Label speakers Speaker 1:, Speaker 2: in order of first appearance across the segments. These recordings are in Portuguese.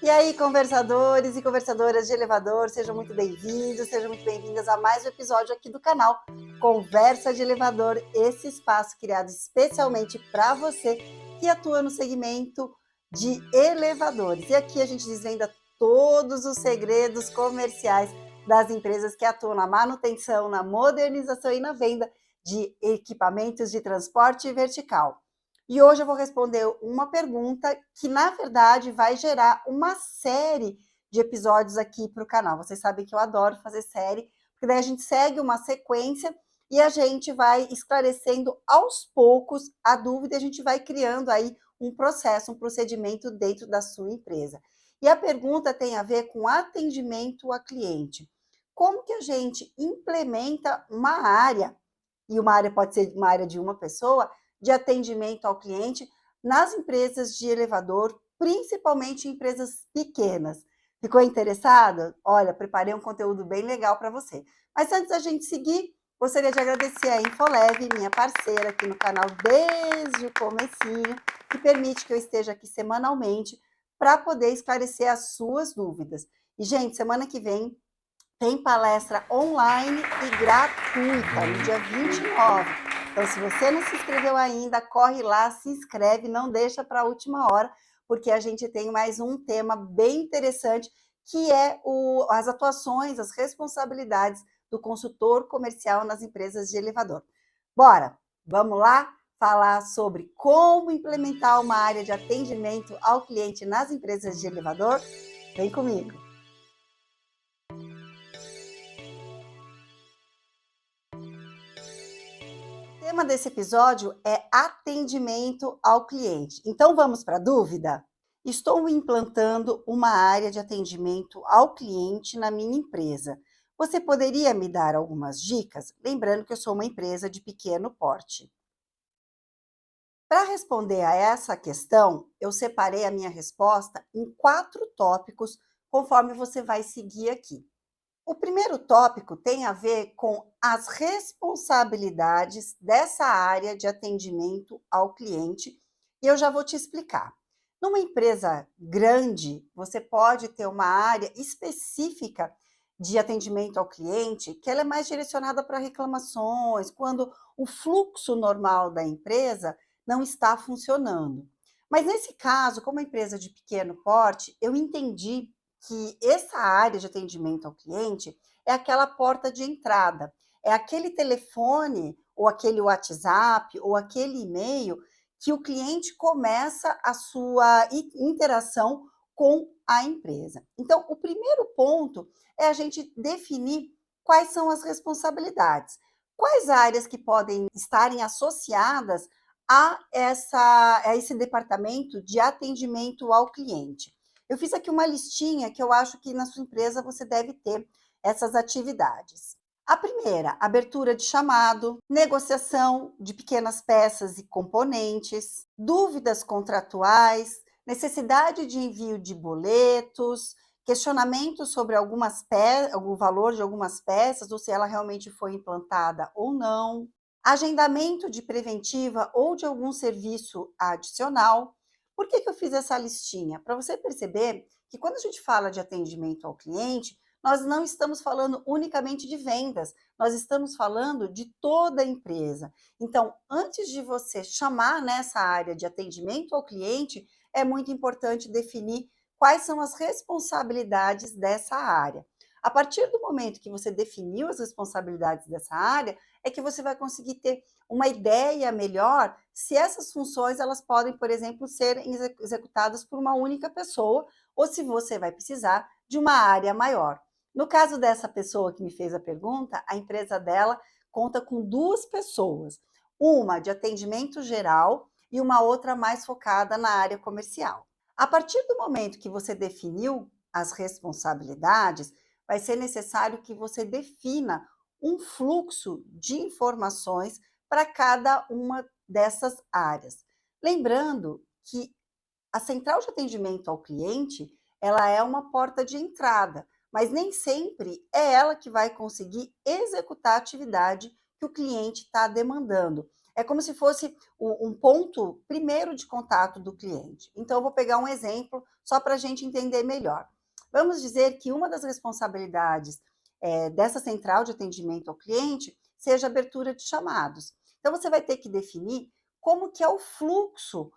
Speaker 1: E aí, conversadores e conversadoras de elevador, sejam muito bem-vindos, sejam muito bem-vindas a mais um episódio aqui do canal Conversa de Elevador, esse espaço criado especialmente para você que atua no segmento de elevadores. E aqui a gente desvenda todos os segredos comerciais das empresas que atuam na manutenção, na modernização e na venda de equipamentos de transporte vertical. E hoje eu vou responder uma pergunta que, na verdade, vai gerar uma série de episódios aqui para o canal. Vocês sabem que eu adoro fazer série, porque daí a gente segue uma sequência e a gente vai esclarecendo aos poucos a dúvida e a gente vai criando aí um processo, um procedimento dentro da sua empresa. E a pergunta tem a ver com atendimento a cliente. Como que a gente implementa uma área, e uma área pode ser uma área de uma pessoa, de atendimento ao cliente nas empresas de elevador, principalmente em empresas pequenas. Ficou interessado? Olha, preparei um conteúdo bem legal para você. Mas antes da gente seguir, gostaria de agradecer a Infolev, minha parceira aqui no canal desde o comecinho, que permite que eu esteja aqui semanalmente para poder esclarecer as suas dúvidas. E, gente, semana que vem tem palestra online e gratuita, no dia 29. Então, se você não se inscreveu ainda, corre lá, se inscreve, não deixa para a última hora, porque a gente tem mais um tema bem interessante, que é as atuações, as responsabilidades do consultor comercial nas empresas de elevador. Bora, vamos lá falar sobre como implementar uma área de atendimento ao cliente nas empresas de elevador? Vem comigo! O tema desse episódio é atendimento ao cliente. Então vamos para a dúvida? Estou implantando uma área de atendimento ao cliente na minha empresa. Você poderia me dar algumas dicas? Lembrando que eu sou uma empresa de pequeno porte. Para responder a essa questão, eu separei a minha resposta em 4 tópicos, conforme você vai seguir aqui. O primeiro tópico tem a ver com as responsabilidades dessa área de atendimento ao cliente, e eu já vou te explicar. Numa empresa grande, você pode ter uma área específica de atendimento ao cliente, que ela é mais direcionada para reclamações, quando o fluxo normal da empresa não está funcionando. Mas nesse caso, como empresa de pequeno porte, eu entendi que essa área de atendimento ao cliente é aquela porta de entrada, é aquele telefone, ou aquele WhatsApp, ou aquele e-mail que o cliente começa a sua interação com a empresa. Então, o primeiro ponto é a gente definir quais são as responsabilidades, quais áreas que podem estarem associadas a esse departamento de atendimento ao cliente. Eu fiz aqui uma listinha que eu acho que na sua empresa você deve ter essas atividades. A primeira, abertura de chamado, negociação de pequenas peças e componentes, dúvidas contratuais, necessidade de envio de boletos, questionamento sobre algum valor de algumas peças, ou se ela realmente foi implantada ou não, agendamento de preventiva ou de algum serviço adicional. Por que eu fiz essa listinha? Para você perceber que quando a gente fala de atendimento ao cliente, nós não estamos falando unicamente de vendas, nós estamos falando de toda a empresa. Então, antes de você chamar nessa área de atendimento ao cliente, é muito importante definir quais são as responsabilidades dessa área. A partir do momento que você definiu as responsabilidades dessa área, é que você vai conseguir ter uma ideia melhor se essas funções elas podem, por exemplo, ser executadas por uma única pessoa ou se você vai precisar de uma área maior. No caso dessa pessoa que me fez a pergunta, a empresa dela conta com 2 pessoas, uma de atendimento geral e uma outra mais focada na área comercial. A partir do momento que você definiu as responsabilidades, vai ser necessário que você defina um fluxo de informações para cada uma dessas áreas. Lembrando que a central de atendimento ao cliente, ela é uma porta de entrada, mas nem sempre é ela que vai conseguir executar a atividade que o cliente está demandando. É como se fosse um ponto primeiro de contato do cliente. Então, eu vou pegar um exemplo só para a gente entender melhor. Vamos dizer que uma das responsabilidades dessa central de atendimento ao cliente seja a abertura de chamados. Então, você vai ter que definir como que é o fluxo,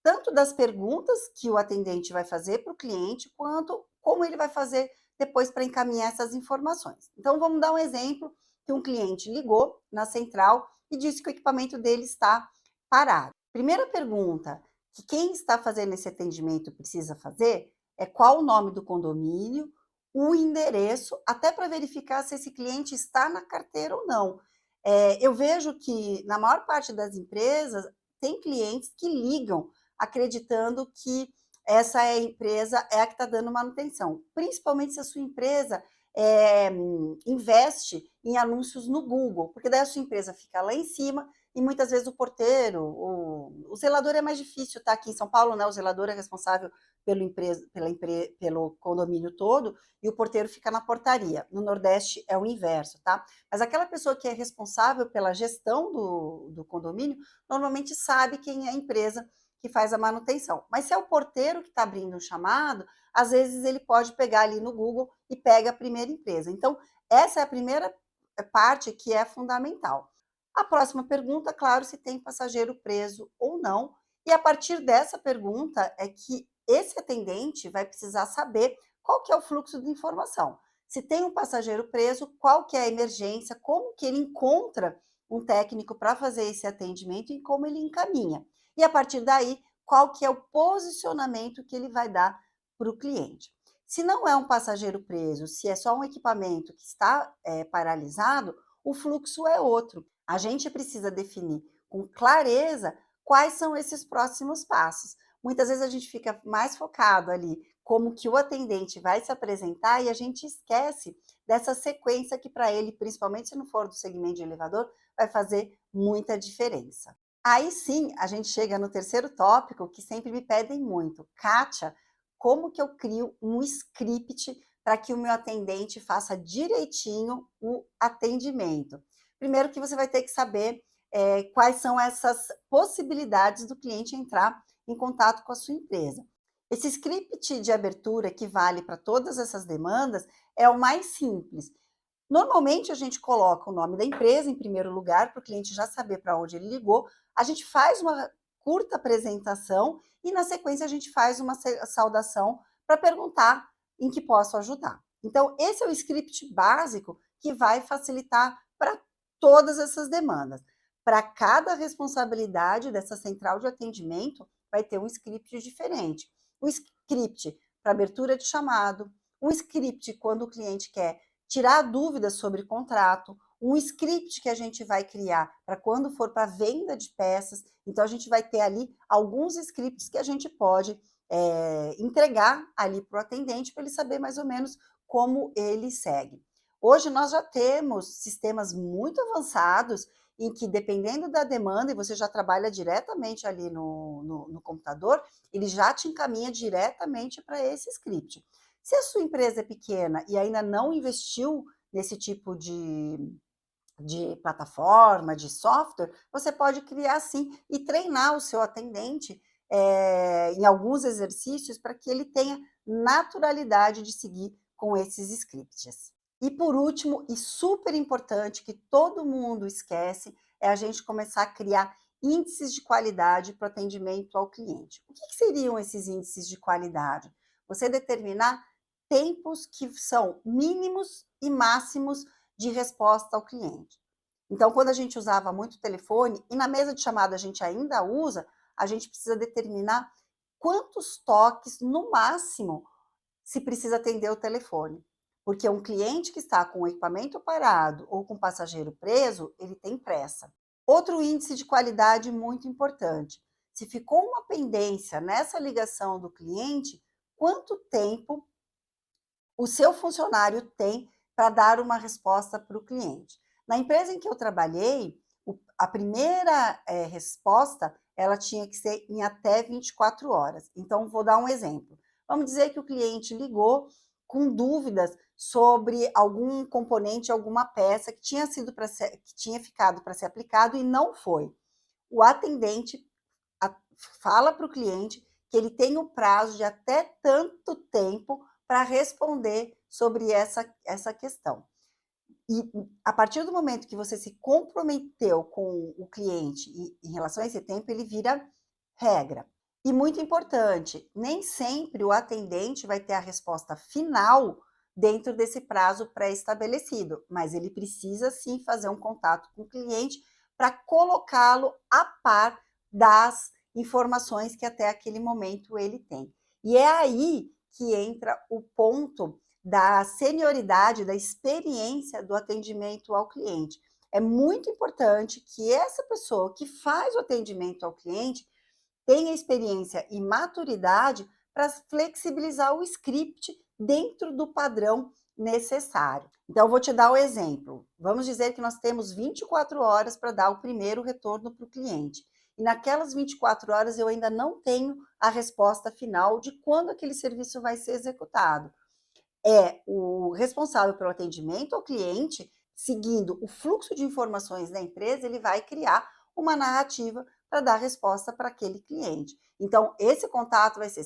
Speaker 1: tanto das perguntas que o atendente vai fazer para o cliente, quanto como ele vai fazer depois para encaminhar essas informações. Então, vamos dar um exemplo que um cliente ligou na central e disse que o equipamento dele está parado. Primeira pergunta que quem está fazendo esse atendimento precisa fazer é qual o nome do condomínio, o endereço, até para verificar se esse cliente está na carteira ou não. Eu vejo que na maior parte das empresas tem clientes que ligam acreditando que essa empresa é a que está dando manutenção, principalmente se a sua empresa investe em anúncios no Google, porque daí a sua empresa fica lá em cima e muitas vezes o porteiro, o zelador é mais difícil, tá? Aqui em São Paulo, né? O zelador é responsável pelo condomínio todo e o porteiro fica na portaria. No Nordeste é o inverso, tá? Mas aquela pessoa que é responsável pela gestão do condomínio normalmente sabe quem é a empresa que faz a manutenção. Mas se é o porteiro que está abrindo um chamado, às vezes ele pode pegar ali no Google e pega a primeira empresa. Então, essa é a primeira parte que é fundamental. A próxima pergunta, claro, se tem passageiro preso ou não. E a partir dessa pergunta é que esse atendente vai precisar saber qual que é o fluxo de informação. Se tem um passageiro preso, qual que é a emergência, como que ele encontra um técnico para fazer esse atendimento e como ele encaminha. E a partir daí, qual que é o posicionamento que ele vai dar para o cliente. Se não é um passageiro preso, se é só um equipamento que está paralisado, o fluxo é outro. A gente precisa definir com clareza quais são esses próximos passos. Muitas vezes a gente fica mais focado ali como que o atendente vai se apresentar e a gente esquece dessa sequência que para ele, principalmente se não for do segmento de elevador, vai fazer muita diferença. Aí sim, a gente chega no terceiro tópico que sempre me pedem muito. Kátia, como que eu crio um script para que o meu atendente faça direitinho o atendimento? Primeiro que você vai ter que saber quais são essas possibilidades do cliente entrar em contato com a sua empresa. Esse script de abertura que vale para todas essas demandas é o mais simples. Normalmente a gente coloca o nome da empresa em primeiro lugar, para o cliente já saber para onde ele ligou. A gente faz uma curta apresentação e, na sequência, a gente faz uma saudação para perguntar em que posso ajudar. Então, esse é o script básico que vai facilitar para todas essas demandas. Para cada responsabilidade dessa central de atendimento, vai ter um script diferente. Um script para abertura de chamado, um script quando o cliente quer tirar dúvidas sobre contrato, um script que a gente vai criar para quando for para venda de peças. Então, a gente vai ter ali alguns scripts que a gente pode entregar ali para o atendente para ele saber mais ou menos como ele segue. Hoje nós já temos sistemas muito avançados em que, dependendo da demanda, e você já trabalha diretamente ali no computador, ele já te encaminha diretamente para esse script. Se a sua empresa é pequena e ainda não investiu nesse tipo de plataforma, de software, você pode criar sim e treinar o seu atendente em alguns exercícios para que ele tenha naturalidade de seguir com esses scripts. E por último, e super importante, que todo mundo esquece, é a gente começar a criar índices de qualidade para o atendimento ao cliente. O que seriam esses índices de qualidade? Você determinar tempos que são mínimos e máximos de resposta ao cliente. Então, quando a gente usava muito telefone, e na mesa de chamada a gente ainda usa, a gente precisa determinar quantos toques, no máximo, se precisa atender o telefone. Porque um cliente que está com o equipamento parado ou com o passageiro preso, ele tem pressa. Outro índice de qualidade muito importante. Se ficou uma pendência nessa ligação do cliente, quanto tempo o seu funcionário tem para dar uma resposta para o cliente. Na empresa em que eu trabalhei, a primeira resposta ela tinha que ser em até 24 horas. Então, vou dar um exemplo. Vamos dizer que o cliente ligou com dúvidas sobre algum componente, alguma peça que tinha ficado para ser aplicado e não foi. O atendente fala para o cliente que ele tem o prazo de até tanto tempo para responder sobre essa questão. E a partir do momento que você se comprometeu com o cliente em relação a esse tempo, ele vira regra. E muito importante, nem sempre o atendente vai ter a resposta final dentro desse prazo pré-estabelecido, mas ele precisa sim fazer um contato com o cliente para colocá-lo a par das informações que até aquele momento ele tem. E é aí que entra o ponto da senioridade, da experiência do atendimento ao cliente. É muito importante que essa pessoa que faz o atendimento ao cliente tenha experiência e maturidade para flexibilizar o script dentro do padrão necessário. Então, vou te dar o exemplo. Vamos dizer que nós temos 24 horas para dar o primeiro retorno para o cliente. E naquelas 24 horas eu ainda não tenho a resposta final de quando aquele serviço vai ser executado. É o responsável pelo atendimento ao cliente, seguindo o fluxo de informações da empresa, ele vai criar uma narrativa para dar resposta para aquele cliente. Então, esse contato vai ser: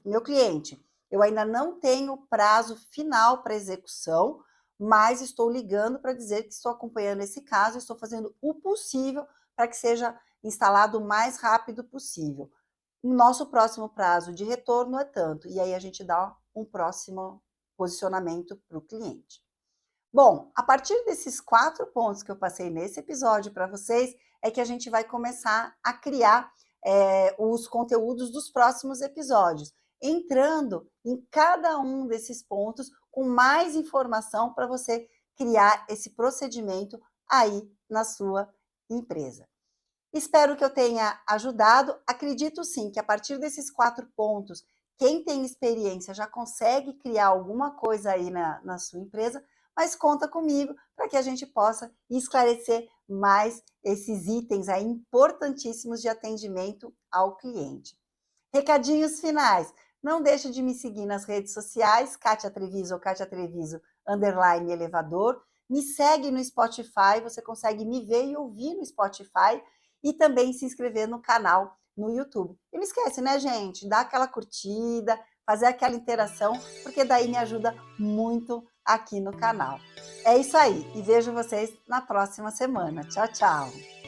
Speaker 1: meu cliente, eu ainda não tenho prazo final para execução, mas estou ligando para dizer que estou acompanhando esse caso, estou fazendo o possível para que seja instalado o mais rápido possível. O nosso próximo prazo de retorno é tanto, e aí a gente dá um próximo posicionamento para o cliente. Bom, a partir desses 4 pontos que eu passei nesse episódio para vocês, é que a gente vai começar a criar os conteúdos dos próximos episódios, entrando em cada um desses pontos com mais informação para você criar esse procedimento aí na sua empresa. Espero que eu tenha ajudado. Acredito sim que a partir desses 4 pontos, quem tem experiência já consegue criar alguma coisa aí na sua empresa, mas conta comigo para que a gente possa esclarecer mais esses itens aí importantíssimos de atendimento ao cliente. Recadinhos finais. Não deixe de me seguir nas redes sociais, Kátia Treviso ou Kátia Treviso _elevador. Me segue no Spotify, você consegue me ver e ouvir no Spotify e também se inscrever no canal no YouTube. E não esquece, né, gente? Dá aquela curtida, fazer aquela interação, porque daí me ajuda muito aqui no canal. É isso aí, e vejo vocês na próxima semana. Tchau, tchau!